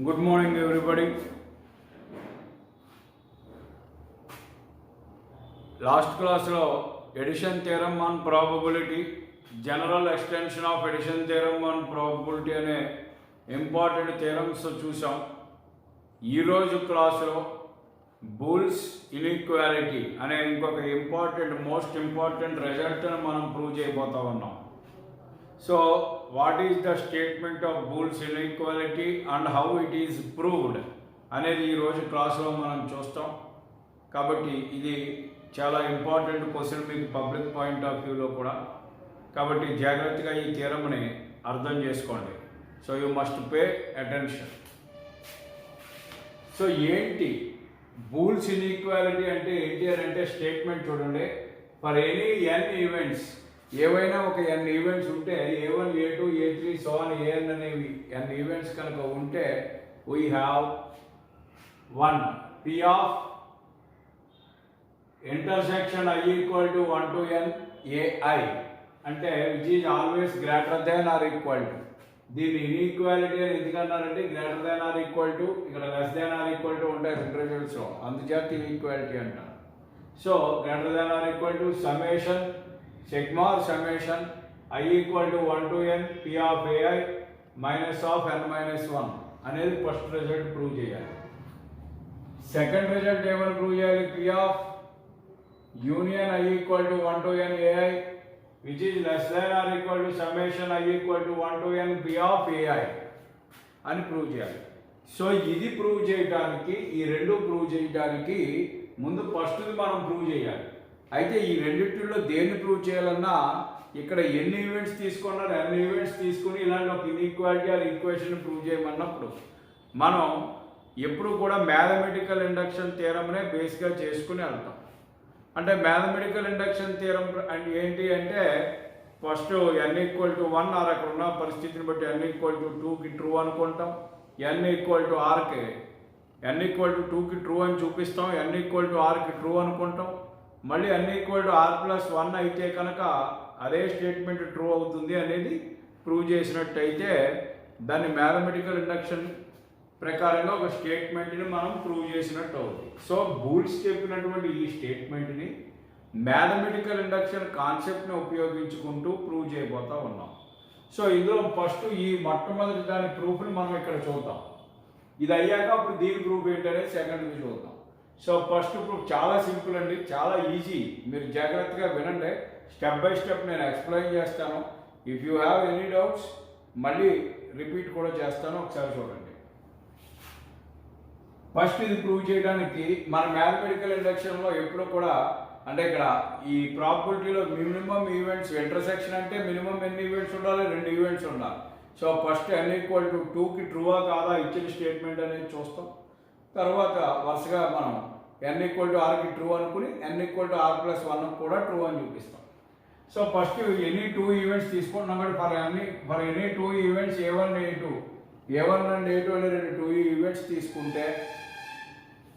Good morning, everybody. Last class lo addition theorem on probability, general extension of addition theorem on probability అనే important theorems చూసాం. ఈరోజు క్లాసులో బూల్స్ inequality అనే ఇంకొక most important రిజల్ట్ని మనం prove చేయబోతా ఉన్నాం. So what is the statement of Boole's inequality and how it is proved అనేది ఈరోజు క్లాసులో మనం చూస్తాం. కాబట్టి ఇది చాలా ఇంపార్టెంట్ క్వశ్చన్ మీకు పబ్లిక్ పాయింట్ ఆఫ్ వ్యూలో కూడా. కాబట్టి జాగ్రత్తగా ఈ థియరమ్ని అర్థం చేసుకోండి. So you must pay attention. So ఏంటి బూల్స్ ఇన్ఈక్వాలిటీ అంటే ఏంటి అని అంటే స్టేట్మెంట్ చూడండి. ఫర్ ఎనీ ఎన్ ఈవెంట్స్, ఏవైనా ఒక ఎన్ ఈవెంట్స్ ఉంటే A1 A2 A3 so on AN అనేవి ఎన్ ఈవెంట్స్ కనుక ఉంటే we have one P of intersection I equal to 1 to n AI అంటే which is always greater than or equal to. దీన్ని inequality అని ఎందుకన్నారంటే greater than or equal to, ఇక్కడ less than or equal to ఉంటాయి రెండు రిజల్ట్స్లో, అందుచేత inequality అంటారు. So greater than or equal to summation sigma or summation I equal to 1 to n P of AI minus of n minus 1 అనేది first result prove చేయాలి. Second result ఏమైనా prove చేయాలి? P of union I equal to 1 to n AI which is less than or equal to summation I equal to 1 to n P of AI అని prove చేయాలి. So ఇది prove చేయడానికి, ఈ రెండు prove చేయడానికి ముందు ఫస్ట్ది మనం ప్రూవ్ చేయాలి. అయితే ఈ రెండింటిలో దేన్ని ప్రూవ్ చేయాలన్నా ఇక్కడ ఎన్ని ఈవెంట్స్ తీసుకున్నారు, ఎన్ని ఈవెంట్స్ తీసుకుని ఇలాంటి ఒక ఇన్ఈక్వాలిటీ ఆర్ ఈక్వేషన్ ప్రూవ్ చేయమన్నప్పుడు మనం ఎప్పుడు కూడా మ్యాథమెటికల్ ఇండక్షన్ థియరమ్నే బేస్గా చేసుకుని వెళ్తాం. అంటే మ్యాథమెటికల్ ఇండక్షన్ థియరం అంటే ఏంటి అంటే ఫస్ట్ n ఈక్వల్ టు 1 ఆర్ అక్కడ ఉన్న పరిస్థితిని బట్టి n ఈక్వల్ టు 2కి ట్రూ అనుకుంటాం. n ఈక్వల్ టు ఆర్కి n ఈక్వల్ టు 2కి ట్రూ అని చూపిస్తాం. n ఈక్వల్ టు ఆర్కి ట్రూ అనుకుంటాం. మళ్ళీ n equal to R plus 1 అయితే కనుక అదే స్టేట్మెంట్ ట్రూ అవుతుంది అనేది ప్రూవ్ చేసినట్టయితే దాన్ని మ్యాథమెటికల్ ఇండక్షన్ ప్రకారంగా ఒక స్టేట్మెంట్ని మనం ప్రూవ్ చేసినట్టు అవుతుంది. సో బూల్స్ చెప్పినటువంటి ఈ స్టేట్మెంట్ని మ్యాథమెటికల్ ఇండక్షన్ కాన్సెప్ట్ని ఉపయోగించుకుంటూ ప్రూవ్ చేయబోతా ఉన్నాం. సో ఇందులో ఫస్ట్ ఈ మొట్టమొదటి దాని ప్రూఫ్ని మనం ఇక్కడ చూద్దాం. ఇది అయ్యాక అప్పుడు దీని ప్రూఫ్ ఏంటనేది సెకండ్ది చూద్దాం. సో ఫస్ట్ ప్రూఫ్ చాలా సింపుల్ అండి, చాలా ఈజీ. మీరు జాగ్రత్తగా వినండి, స్టెప్ బై స్టెప్ నేను ఎక్స్ప్లెయిన్ చేస్తాను. If you have any doubts మళ్ళీ రిపీట్ కూడా చేస్తాను, ఒకసారి చూడండి. ఫస్ట్ ఇది ప్రూవ్ చేయడానికి మన మ్యాథమెటికల్ ఇండక్షన్లో ఎప్పుడు కూడా అంటే ఇక్కడ ఈ ప్రాబబిలిటీలో మినిమం ఈవెంట్స్ ఇంటర్సెక్షన్ అంటే మినిమం ఎన్ని ఈవెంట్స్ ఉండాలి? 2 ఈవెంట్స్ ఉండాలి. So first n equal to 2కి ట్రూవా కాదా ఇచ్చిన స్టేట్మెంట్ అనేది చూస్తాం. తర్వాత వరుసగా మనం n ఈక్వల్ టు ఆర్కి ట్రూ అనుకుని n equal to R plus 1 కూడా ట్రూ అని చూపిస్తాం. సో ఫస్ట్ ఎనీ 2 ఈవెంట్స్ తీసుకుంటున్నాం కాబట్టి for any 2 events A1 and A2 అనే 2 ఈవెంట్స్ తీసుకుంటే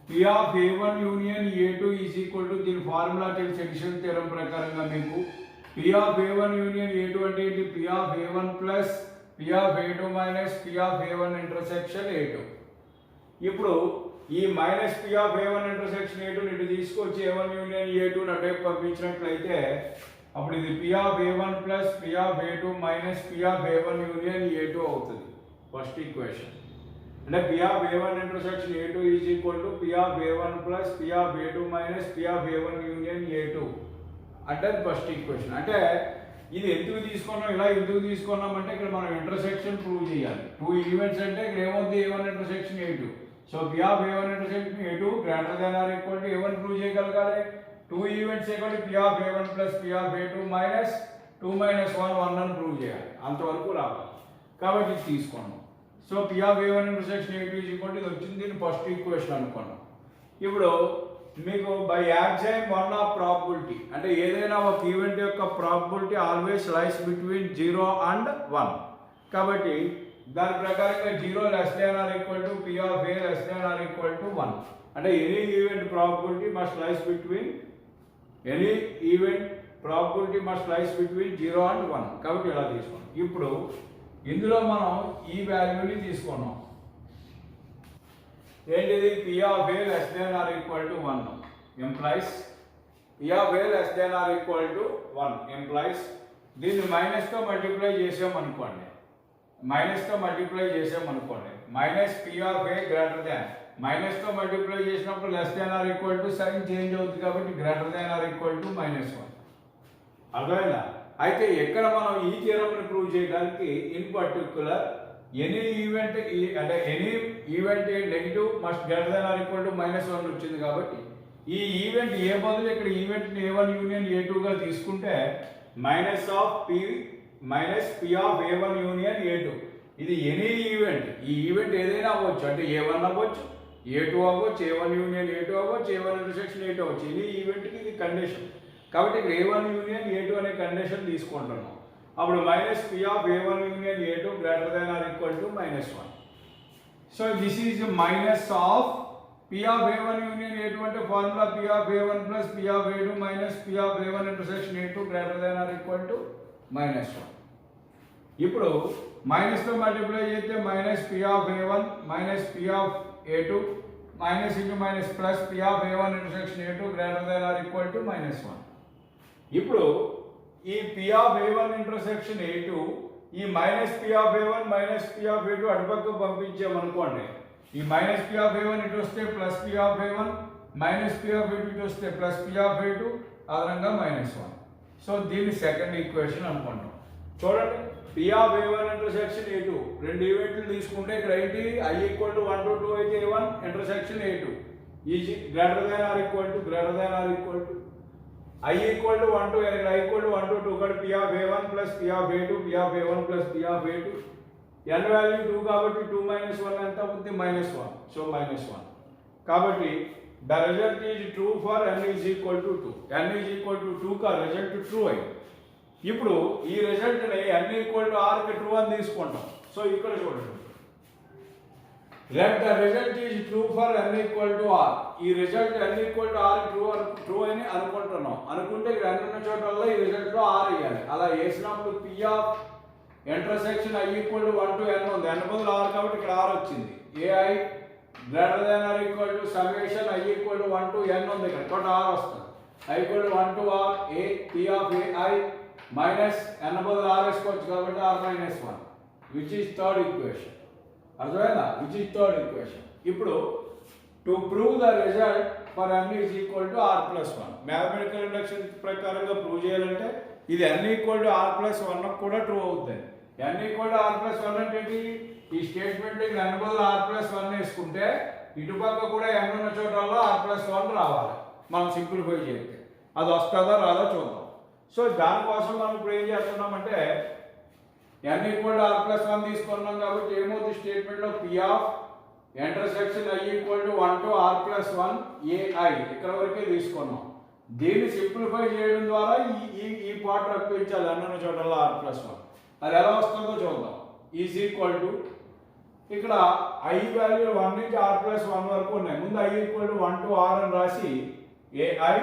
P of A1 union A2 is equal to దీని ఫార్ములా తెలిసి ఎడిషన్ థియరం ప్రకారంగా మీకు P of A1 union A2 అంటే ఏంటి? P of A1 plus P of A2 minus P of A1 intersection A2. ఇప్పుడు ఈ minus P of A1 intersection A2 ఇటు తీసుకొచ్చి A1 యూనియన్ A2 అటువైపు పంపించినట్లయితే అప్పుడు ఇది P of A1 plus P of A2 minus P of A1 union A2 అవుతుంది first equation. అంటే P of A1 intersection A2 is equal to P of A1 plus P of A2 minus P of A1 union A2 అంటే అది first equation. అంటే ఇది ఎందుకు తీసుకున్నాం, ఇలా ఎందుకు తీసుకున్నాం అంటే ఇక్కడ మనం ఇంటర్సెక్షన్ ప్రూవ్ చేయాలి. 2 ఈవెంట్స్ అంటే ఇక్కడ ఏమవుతుంది? A1 intersection A2. So P of A1 intersection A2 greater than or equal to A1 prove చేయగలగాలి. 2 ఈవెంట్స్ కాబట్టి P of A1 plus P of A2 minus 2 minus 1 అని ప్రూవ్ చేయాలి. అంతవరకు రావాలి కాబట్టి ఇది తీసుకున్నాం. So P of A1 intersection A2 is equal to ఇది వచ్చింది, దీన్ని ఫస్ట్ ఈక్వేషన్ అనుకున్నాం. ఇప్పుడు మీకు బై యాక్సైమ్ 1 ఆఫ్ ప్రాబబిలిటీ అంటే ఏదైనా ఒక ఈవెంట్ యొక్క probability always lies between 0 and 1. కాబట్టి దాని ప్రకారంగా 0 less than or equal to P of A less than or equal to 1 అంటే any event probability must lies between any event probability must lies between 0 and 1 కాబట్టి ఇలా తీసుకోండి. ఇప్పుడు ఇందులో మనం ఈ వాల్యూని తీసుకున్నాం. ఏంటిది? P of A less than or equal to 1 implies P of A less than or equal to 1 implies దీన్ని మైనస్తో మల్టిప్లై చేసామనుకోండి, minus P of A greater than, మైనస్తో మల్టిప్లై చేసినప్పుడు less than or equal to sign change అవుతుంది కాబట్టి greater than or equal to -1. అర్థమైందా? అయితే ఎక్కడ మనం ఈ థియరమ్ని ప్రూవ్ చేయడానికి ఇన్ పర్టిక్యులర్ ఎనీ ఈవెంట్ అంటే any event negative must greater than or equal to -1 వచ్చింది కాబట్టి ఈ ఈవెంట్ ఏ బదులు ఇక్కడ ఈవెంట్ని A1 యూనియన్ A2గా తీసుకుంటే minus P of A1 union A2. ఇది ఎనీ ఈవెంట్, ఈ ఈవెంట్ ఏదైనా అవ్వచ్చు, అంటే A1 అవ్వచ్చు, A2 అవ్వచ్చు, A1 యూనియన్ A2 అవ్వచ్చు, A1 ఇంటర్సెక్షన్ A2 అవ్వచ్చు. ఎనీ ఈవెంట్కి ఇది కండిషన్ కాబట్టి ఇక్కడ A1 యూనియన్ A2 అనే కండిషన్ తీసుకుంటున్నాం. అప్పుడు minus P of A1 union A2 greater than or equal to -1. So this is minus of P of A1 union A2 అంటే formula P of A1 plus P of A2 minus P of A1 intersection A2 greater than or equal to -1. ఇప్పుడు మైనస్తో multiply చేస్తే minus P of A1 minus P of A2 minus into minus plus P of A1 intersection A2 greater than or equal to -1. ఇప్పుడు ఈ P of A1 intersection A2 ఈ minus P of A1 minus P of A2 అటుపక్కకు పంపించామనుకోండి, ఈ minus P of A1 ఇటు వస్తే plus P of A1 minus P of A2 ఇటు వస్తే ప్లస్ P ఆఫ్ A2 అదనంగా -1. సో దీన్ని సెకండ్ ఈక్వేషన్ అనుకుంటాం. చూడండి, P of A1 intersection A2 రెండు ఈవెంట్లు తీసుకుంటే ఇక్కడ ఏంటి? I ఈక్వల్ టు 1 to 2 అయితే A1 intersection A2 is greater than or equal to I equal to 1 to I equal to 1 to 2 ఇక్కడ P of A1 plus P of A2 P of A1 plus P of A2 n value 2 కాబట్టి 2 - 1 ఎంత అవుతుంది? -1. So -1 కాబట్టి the result is true for n is equal to 2. n is equal to 2 కా result true అయింది. ఇప్పుడు ఈ రిజల్ట్ని n equal to r కి true అని తీసుకుంటాం. సో ఇక్కడ చూడండి, let the result is true for n equal to r. ఈ result n equal to r true అని అనుకుంటున్నాం. అనుకుంటే ఇక్కడ n ఉన్న చోటల్లో ఈ రిజల్ట్ లో r వేయాలి. అలా వేసినప్పుడు P of intersection I equal to 1 to n ఉంది, n బదులు r కాబట్టి ఇక్కడ r వచ్చింది. ai greater than or equal to summation I equal to 1 to n ఉంది, ఇక్కడ చోట r వస్తుంది. I equal to 1 to r a P of ai minus n బదులు r వేసుకోవచ్చు కాబట్టి r -1 which is third equation. అర్థమైందా? Which is third equation. ఇప్పుడు to prove the result for n is equal to r plus 1 mathematical induction ప్రకారంగా prove చేయాలంటే ఇది n equal to r plus 1 కూడా true అవుతుంది. n equal to r plus 1 అంటే ఏంటి? ఈ స్టేట్మెంట్ ఇక్కడ n బదులు r ప్లస్ 1 వేసుకుంటే ఇటుపక్క కూడా n ఉన్న చోటల్లో r ప్లస్ 1 రావాలి. మనం సింప్లిఫై చేస్తే అది వస్తుందా రాదా చూద్దాం. సో దానికోసం మనం ఇప్పుడు ఏం చేస్తున్నామంటే n equal to r plus 1 తీసుకున్నాం కాబట్టి ఏమవుతుంది? స్టేట్మెంట్లో P of intersection I equal to 1 to r plus 1 ai ఇక్కడ వరకే తీసుకున్నాం. దీన్ని సింప్లిఫై చేయడం ద్వారా ఈ పార్ట్ రప్పించాలి అన్న చోటల్లో r ప్లస్ 1. అది ఎలా వస్తుందో చూద్దాం. ఈజ్ ఈక్వల్ టు ఇక్కడ I వాల్యూ 1 నుంచి r ప్లస్ 1 వరకు ఉన్నాయి. ముందు I equal to 1 to r అని రాసి ai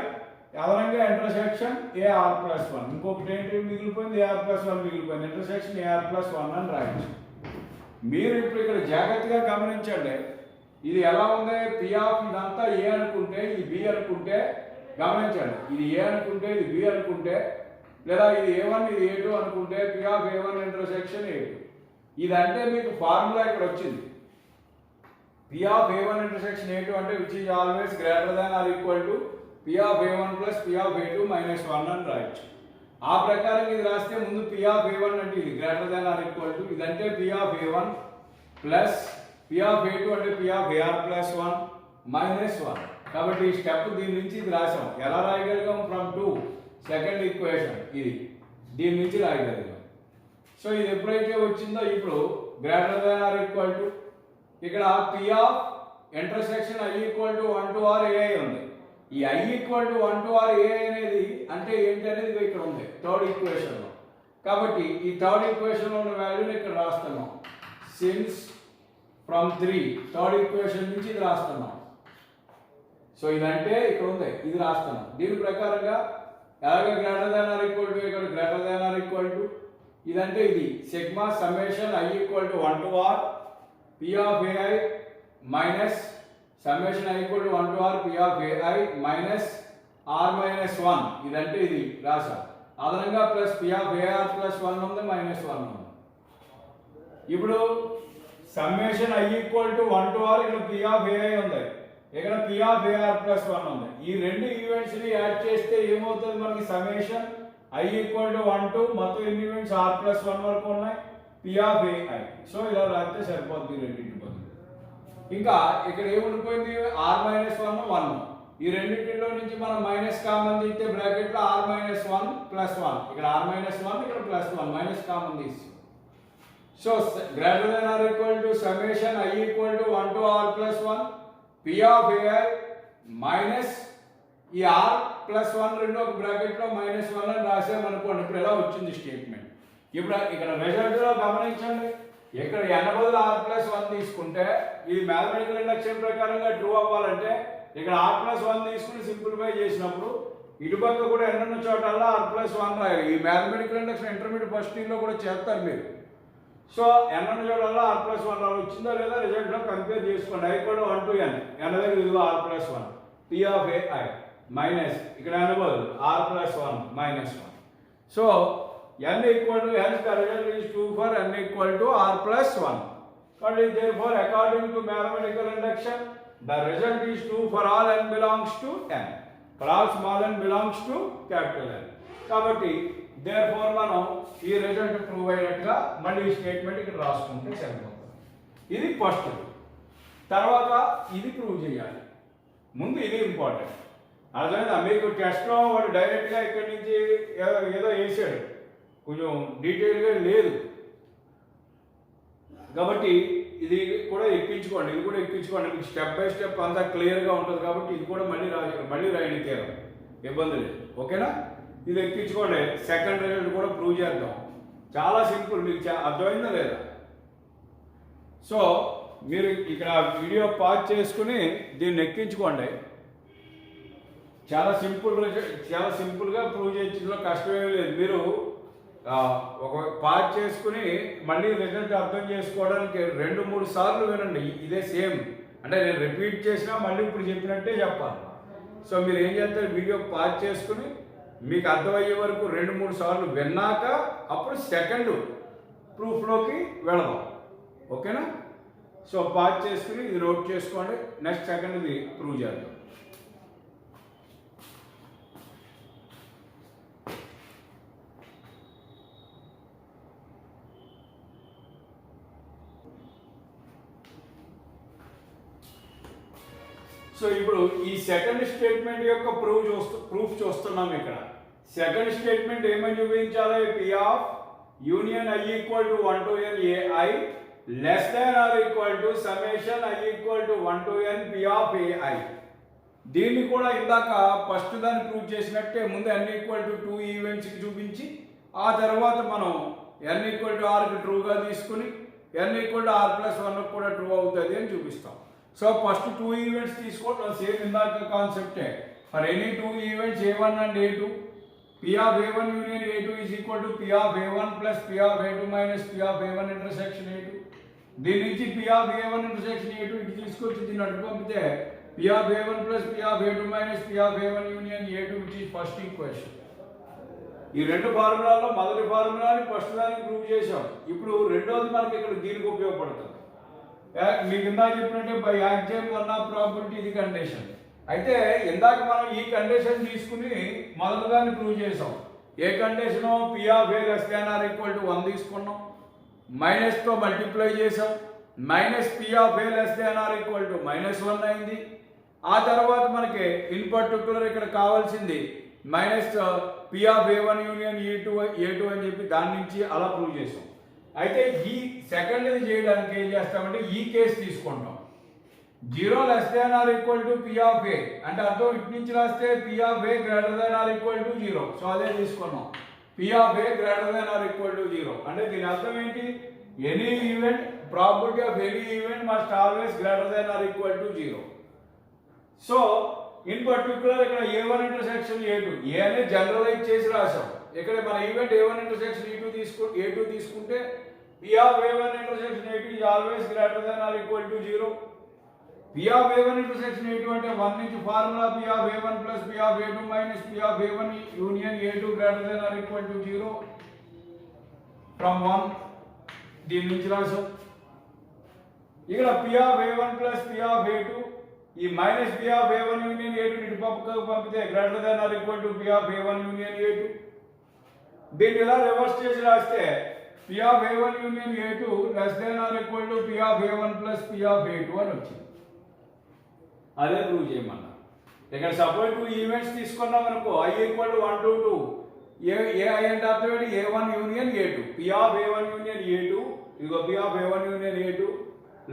అదనంగా ఇంటర్సెక్షన్ ar ప్లస్ 1 ఇంకొకటి ఏంటి మిగిలిపోయింది? ar ప్లస్ 1 మిగిలిపోయింది. ఇంటర్సెక్షన్ ar ప్లస్ 1 అని రాయొచ్చు. మీరు ఇప్పుడు ఇక్కడ జాగ్రత్తగా గమనించండి, ఇది ఎలా ఉంది? P ఆఫ్ ఇదంతా A అనుకుంటే ఇది B అనుకుంటే, గమనించండి, ఇది A అనుకుంటే ఇది B అనుకుంటే, లేదా ఇది A1 ఇది A2 అనుకుంటే P of A1 intersection A2 ఇదంటే మీకు ఫార్ములా ఇక్కడ వచ్చింది. P of A1 intersection A2 అంటే which is always greater than or equal to P of A1 plus P of A2 -1 అని రాయొచ్చు. ఆ ప్రకారం ఇది రాస్తే ముందు P ఆఫ్ A1 అంటే ఇది greater than or equal to ఇదంటే P of A1 plus P of A2 అంటే P ఆఫ్ AR ప్లస్ 1 -1. కాబట్టి ఈ స్టెప్ దీని నుంచి ఇది రాసాం. ఎలా రాయగలిగాం? ఫ్రమ్ 2 సెకండ్ ఈక్వేషన్ ఇది దీని నుంచి రాయగలిగాం. సో ఇది ఎప్పుడైతే వచ్చిందో ఇప్పుడు greater than or equal to ఇక్కడ P of intersection I equal to 1 to r ai ఉంది. ఈ I equal to 1 to r ai అనేది అంటే ఏంటి అనేది ఇక్కడ ఉంది థర్డ్ ఈక్వేషన్ లో. కాబట్టి ఈ థర్డ్ ఈక్వేషన్ లో ఉన్న వాల్యూని ఇక్కడ రాస్తున్నాం. సిన్స్ ఫ్రమ్ 3 థర్డ్ ఈక్వేషన్ నుంచి ఇది రాస్తున్నాం. సో ఇదంటే ఇక్కడ ఉంది ఇది రాస్తున్నాం. దీని ప్రకారంగా ఎలాగ greater than or equal to ఇక్కడ greater than or equal to ఇదంటే ఇది sigma summation I equal to 1 to R P of AI minus summation I equal to 1 to R P of AI minus R minus 1 ఇదంటే ఇది రాసా అదనంగా plus P of AR plus 1 ఉంది minus 1 ఉంది. ఇప్పుడు summation I equal to 1 to R ఇక్కడ P of AI ఉంది, ఇక్కడ P of AR ప్లస్ 1 ఉంది. ఈ రెండు ఈవెంట్స్ ని యాడ్ చేస్తే ఏమవుతుంది మనకి summation I equal to 1 to మొత్తం ఎన్ని ఈవెంట్స్ R ప్లస్ 1 వరకు ఉన్నాయి P of AI. సో ఇలా రాస్తే సరిపోతుంది రెండింటి బదులు. ఇంకా ఇక్కడ ఏముండిపోయింది R మైనస్ 1 1. ఈ రెండింటిలో నుంచి మనం మైనస్ కామన్ తీస్తే బ్రాకెట్ లో R మైనస్ 1 ప్లస్ 1, ఇక్కడ R మైనస్ 1 ఇక్కడ ప్లస్ 1 మైనస్ కామన్ తీసి. So greater than R equal to summation I equal to 1 to R plus 1 P of AI minus ఈ R ప్లస్ 1 రెండు ఒక బ్రాకెట్ లో minus 1 అని రాసామనుకోండి. ఇప్పుడు ఎలా వచ్చింది స్టేట్మెంట్. ఇప్పుడు ఇక్కడ రిజల్ట్ లో గమనించండి, ఇక్కడ n బదులు R ప్లస్ 1 తీసుకుంటే ఇది మ్యాథమెటికల్ ఇండక్షన్ ప్రకారంగా ట్రూ అవ్వాలంటే ఇక్కడ R ప్లస్ 1 తీసుకుని సింప్లిఫై చేసినప్పుడు ఇటుపక్క కూడా n ఉన్న చోటల్లా R ప్లస్ 1 రాయాలి. ఈ mathematical induction intermediate first year లో కూడా చేస్తారు మీరు. సో n ఉన్న చోటల్లా R ప్లస్ 1 వచ్చిందా లేదా రిజల్ట్ లో కంపేర్ చేసుకోండి. I కూడా 1 to n దగ్గర ఇదిగో R plus 1 P of AI minus ఇక్కడ n బదులు R plus 1 minus 1. So n equal to hence the result is 2 for n equal to R plus 1. And therefore according to mathematical induction the result is 2 for all n belongs to n, for all small n belongs to capital N. కాబట్టి therefore మనం ఈ result prove అయినట్టుగా మళ్ళీ ఈ statement ఇక్కడ రాసుకుంటే సరిపోతుంది. ఇది ఫస్ట్. తర్వాత ఇది ప్రూవ్ చేయాలి. ముందు ఇది ఇంపార్టెంట్. అర్థమైందా మీకు టెస్ట్లో వాడు డైరెక్ట్గా ఇక్కడి నుంచి ఏదో వేసాడు, కొంచెం డీటెయిల్గా లేదు కాబట్టి ఇది కూడా ఎక్కించుకోండి, ఇది కూడా ఎక్కించుకోండి. మీకు స్టెప్ బై స్టెప్ అంతా క్లియర్గా ఉంటుంది కాబట్టి ఇది కూడా మళ్ళీ రాయని తీరం, ఇబ్బంది లేదు. ఓకేనా, ఇది ఎక్కించుకోండి. సెకండ్ రిజల్ట్ కూడా ప్రూవ్ చేద్దాం. చాలా సింపుల్, మీకు అర్థమైందా లేదా? సో మీరు ఇక్కడ వీడియో పాజ్ చేసుకుని దీన్ని ఎక్కించుకోండి. చాలా సింపుల్గా ప్రూవ్ చేయడంలో కష్టమేమీ లేదు. మీరు ఒక పాజ్ చేసుకుని మళ్ళీ రిజల్ట్ అర్థం చేసుకోవడానికి 2-3 సార్లు వినండి. ఇదే సేమ్, అంటే నేను రిపీట్ చేసినా మళ్ళీ ఇప్పుడు చెప్పినట్టే చెప్పాలి. సో మీరు ఏం చేస్తారు, వీడియో పాజ్ చేసుకుని మీకు అర్థమయ్యే వరకు 2-3 సార్లు విన్నాక అప్పుడు సెకండ్ ప్రూఫ్లోకి వెళదాం. ఓకేనా? సో పాజ్ చేసుకుని ఇది నోట్ చేసుకోండి. నెక్స్ట్ సెకండ్ ఇది ప్రూవ్ చేద్దాం. సో ఇప్పుడు ఈ సెకండ్ స్టేట్మెంట్ యొక్క ప్రూఫ్ చూస్తున్నాం. ఇక్కడ సెకండ్ స్టేట్మెంట్ ఏమని చూపించాలి, P of union I equal to 1 to n AI less than or equal to summation I equal to 1 to n P of AI. దీన్ని కూడా ఇందాక ఫస్ట్ దాన్ని ప్రూవ్ చేసినట్టే ముందు n ఈక్వల్ టు 2 ఈవెంట్స్కి చూపించి ఆ తర్వాత మనం n ఈక్వల్ టు ఆర్కి ట్రూగా తీసుకుని n equal to R plus 1 కూడా ట్రూ అవుతుంది అని చూపిస్తాం. సో ఫస్ట్ 2 ఈవెంట్స్ తీసుకోవడం సేమ్ ఇందాక కాన్సెప్టే. For any 2 events A1 and A2 P of A1 union A2 is equal to P of A1 plus P of A2 minus P of A1 intersection A2. దీని నుంచి P of A1 intersection A2 ఇటు తీసుకొచ్చి దీన్ని అడ్డు పంపితే P of A1 plus P of A2 minus P of A1 union A2 which is first equation. ఈ రెండు ఫార్ములాలో మొదటి ఫార్ములాని ఫస్ట్ దానికి ప్రూవ్ చేసాం. ఇప్పుడు రెండోది మనకి ఇక్కడ దీనికి ఉపయోగపడుతుంది. మీకు ఇందాక చెప్పినట్టే by axiom one of probability ఇది కండిషన్. అయితే ఇందాక మనం ఈ కండిషన్ తీసుకుని మొదటి దాన్ని ప్రూవ్ చేసాం. ఏ condition, P of A less than or equal to 1 తీసుకున్నాం, మైనస్తో మల్టిప్లై చేసాం, minus P of A less than or equal to -1 అయింది. ఆ తర్వాత మనకి ఇన్ పర్టికులర్ ఇక్కడ కావాల్సింది minus P of A1 union A2 అని చెప్పి దాని నుంచి అలా ప్రూవ్ చేసాం. అయితే ఈ సెకండ్ చేయడానికి ఏం చేస్తామంటే ఈ కేసు తీసుకుంటాం. 0 less than or equal to P of A అంటే అర్థం ఇటు నుంచి రాస్తే P of A greater than or equal to 0. So అదే తీసుకున్నాం, P of A greater than or equal to 0. అంటే దీని అర్థం ఏంటి, any event probability of any event must always greater than or equal to 0. So in particular ఇక్కడ A1 intersection A2 A అనేది generalise చేసి రాసాం. ఇక్కడ మన ఈవెంట్ A1 ఇంటర్సెక్షన్ A2 తీసుకుంటే P of A1 intersection A2 is always greater than or equal to 0. P of A1 intersection A2 అంటే 1 నుంచి formula P of A1 plus P of A2 minus P of A1 union A2 greater than or equal to 0 from 1. దీని నుంచి రాసాం. ఇక్కడ P of A1 plus P of A2 ఈ minus P of A1 union A2 ఇటు పక్కకు పంపితే greater than or equal to P of A1 union A2. దీన్ని ఇలా రివర్స్ చేసి రాస్తే P of A1 union A2 less than or equal to P of A1 plus P of A2 అని వచ్చింది. అదే ప్రూవ్ చేయమన్నా. ఇక్కడ సపోజ్ 2 ఈవెంట్స్ తీసుకున్నాం అనుకో I equal to 1 to 2 AI అంటే అర్థం ఏంటి A1 union A2 P of A1 union A2 ఇదిగో P of A1 union A2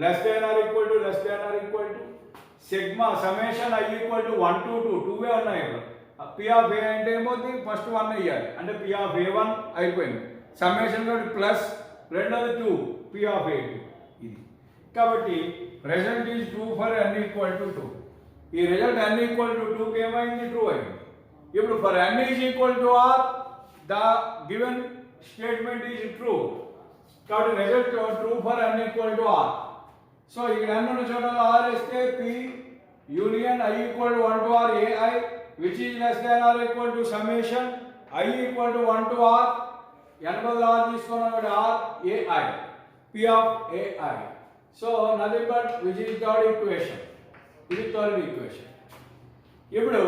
less than or equal to sigma summation I equal to 1 to 2 2 వే ఉన్నాయి ఇక్కడ P of A అంటే ఏమవుతుంది first 1 వేయాలి అంటే P of A1 అయిపోయింది summation తోటి plus రెండోది 2 P of A2 ఇది కాబట్టి result is true for n equal to 2 ఈ రిజల్ట్ n ఈక్వల్ టు 2 కి ఏమైంది ట్రూ అయింది ఇప్పుడు for n is equal to r the given statement is true కాబట్టి result true for n equal to r so ఇక్కడ n ఉన్న చోట r ఇస్తే p union I equal to 1 టు r ai which is less than or equal to summation I equal to 1 to r n బదులు r తీసుకున్నాం r ai p of ai so nothing but which is third equation ఇది third equation ఇప్పుడు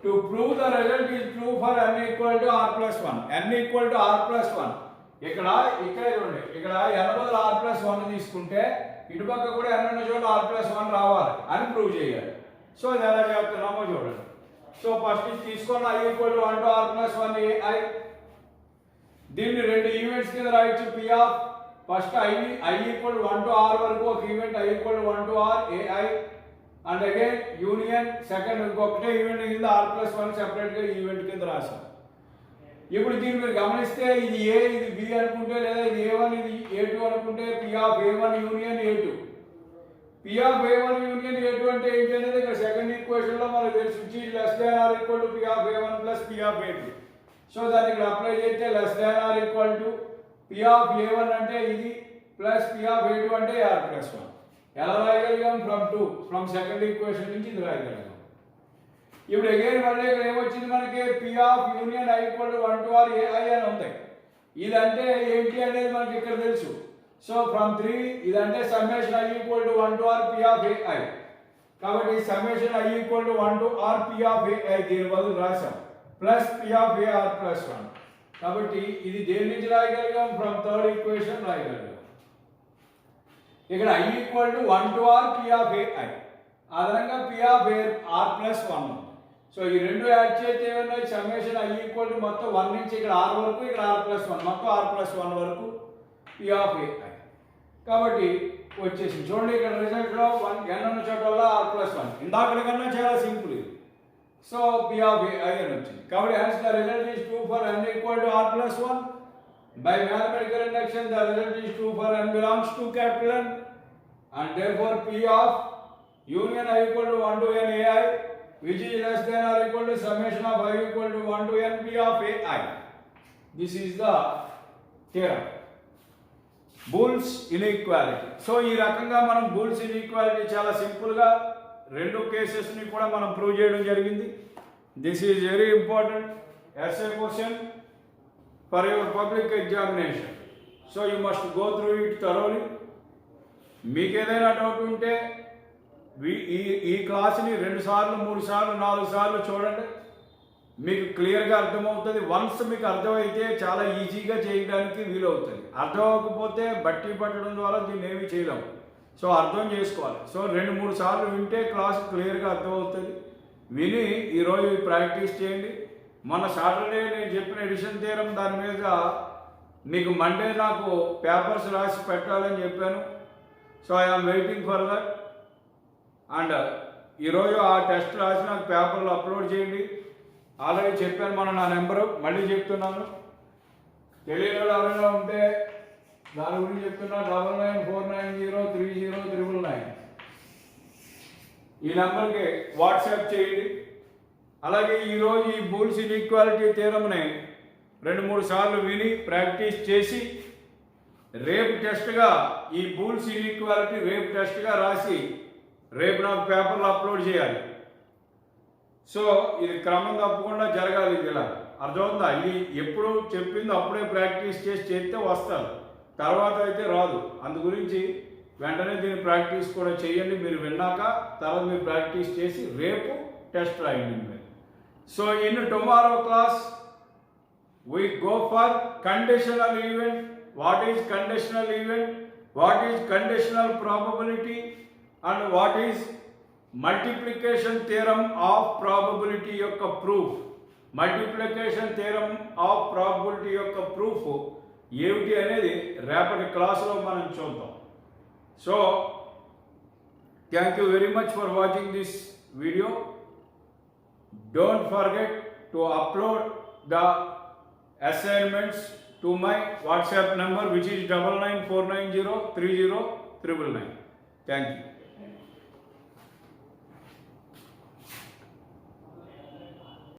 to prove the result is true for n equal to r plus 1 n equal to r plus 1 ఇక్కడ చూడండి ఇక్కడ n బదులు r plus 1 తీసుకుంటే ఇటుపక్క కూడా n ఉన్న చోట r plus 1 రావాలి అని ప్రూవ్ చేయాలి సో ఇది ఎలా చెప్తున్నామో చూడండి సో ఫస్ట్ తీసుకున్న I equal to 1 to r plus 1 ai దీన్ని రెండు ఈవెంట్స్ కింద రాయొచ్చు P of first I equal to 1 to r వరకు ఒక event I equal to 1 to r ai and again union second ఇంకొకటే ఈవెంట్ కింద r plus 1 సెపరేట్ గా event కింద రాసాం ఇప్పుడు దీన్ని మీరు గమనిస్తే ఇది A ఇది B అనుకుంటే లేదా ఇది A1 ఇది A2 అనుకుంటే P of A1 union A2 P of A1 union A2 అంటే ఏంటి అనేది ఇక్కడ సెకండ్ ఈక్వేషన్ లో మనకు తెలుసు which is less than or equal to P of A1 plus P of A2 so దాన్ని ఇక్కడ అప్లై చేస్తే less than or equal to P of A1 అంటే ఇది ప్లస్ P of A2 అంటే r plus 1 ఎలా రాయగలిగాం ఫ్రమ్ సెకండ్ ఈక్వేషన్ నుంచి ఇది రాయగలిగాం ఇప్పుడు అగైన్ మళ్ళీ ఇక్కడ ఏమొచ్చింది మనకి P of union I equal to 1 to r ai అని ఉంది ఇదంటే ఏంటి అనేది మనకి ఇక్కడ తెలుసు సో ఫ్రమ్ 3 ఇదంటే summation I equal to 1 to r P of ai కాబట్టి summation I equal to 1 to r P of ai దీని బదులు రాసాం plus P of a r plus 1 కాబట్టి ఇది దేని నుంచి రాయగలిగాం ఫ్రమ్ థర్డ్ ఈక్వేషన్ రాయగలిగాం ఇక్కడ I equal to 1 to r P of ai అదనంగా P of r plus 1 so ఈ రెండు యాడ్ చేస్తే ఏమన్నాయి సమ్మేషన్ I equal to మొత్తం 1 నుంచి ఇక్కడ r వరకు ఇక్కడ r plus 1 మొత్తం r plus 1 వరకు P of ai కాబట్టి వచ్చేసి చూడండి ఇక్కడ రిజల్ట్ లో 1 n ఉన్న చోటల్లో r plus 1 ఇందాక కన్నా చాలా సింపుల్ ఇది సో P of ai అని వచ్చింది కాబట్టి hence the result is true for n equal to r plus 1 by mathematical induction the result is true for n belongs to capital N and therefore P of union I equal to 1 to n ai which is less than or equal to summation of I equal to 1 to n P of ai this is the theorem Boole's inequality so ఈ రకంగా మనం బూల్స్ inequality చాలా సింపుల్గా రెండు కేసెస్ని కూడా మనం prove చేయడం జరిగింది this is very important essay question for your public examination so you must go through it thoroughly మీకు ఏదైనా డౌట్ ఉంటే ఈ క్లాస్ని 2 సార్లు 3 సార్లు 4 సార్లు చూడండి మీకు క్లియర్గా అర్థమవుతుంది వన్స్ మీకు అర్థమైతే చాలా ఈజీగా చేయడానికి వీలవుతుంది అర్థం అవ్వకపోతే బట్టి పట్టడం ద్వారా దీన్ని ఏమి చేయలేము సో అర్థం చేసుకోవాలి సో 2-3 సార్లు వింటే క్లాస్ క్లియర్గా అర్థమవుతుంది విని ఈరోజు ప్రాక్టీస్ చేయండి మన సాటర్డే నేను చెప్పిన ఎడిషన్ థియరం దాని మీద మీకు మండే నాకు పేపర్స్ రాసి పెట్టాలని చెప్పాను so I'm waiting for that and ఈరోజు ఆ టెస్ట్ రాసి నాకు పేపర్లు అప్లోడ్ చేయండి ఆల్రెడీ చెప్పాను మన నా నెంబరు మళ్ళీ చెప్తున్నాను తెలియని వాళ్ళు ఎవరైనా ఉంటే దాని గురించి చెప్తున్నా 9949030399 ఈ నెంబర్కి వాట్సాప్ చేయండి అలాగే ఈరోజు ఈ బూల్స్ ఇన్ఈక్వాలిటీ థియరమ్ని 2-3 సార్లు విని ప్రాక్టీస్ చేసి రేపు టెస్ట్గా ఈ బూల్స్ ఇన్ఈక్వాలిటీ రేపు టెస్ట్గా రాసి రేపు నాకు పేపర్లో అప్లోడ్ చేయాలి. సో ఇది క్రమం తప్పకుండా జరగాలి. ఇది ఇలా అర్థమవుతుందా? ఇది ఎప్పుడు చెప్పింది అప్పుడే ప్రాక్టీస్ చేసి చేస్తే వస్తారు, తర్వాత అయితే రాదు. అందు గురించి వెంటనే దీన్ని ప్రాక్టీస్ కూడా చేయండి. మీరు విన్నాక తర్వాత మీరు ప్రాక్టీస్ చేసి రేపు టెస్ట్ రాయండి మీరు. So in tomorrow class we go for conditional event. What is conditional event? What is conditional probability? And what is multiplication theorem of probability యొక్క proof? Multiplication theorem of probability యొక్క proof ఏమిటి అనేది రేపటి క్లాసులో మనం చూద్దాం. So thank you very much for watching this video. Don't forget to upload the assignments to my WhatsApp number, which is 9949030999. Thank you.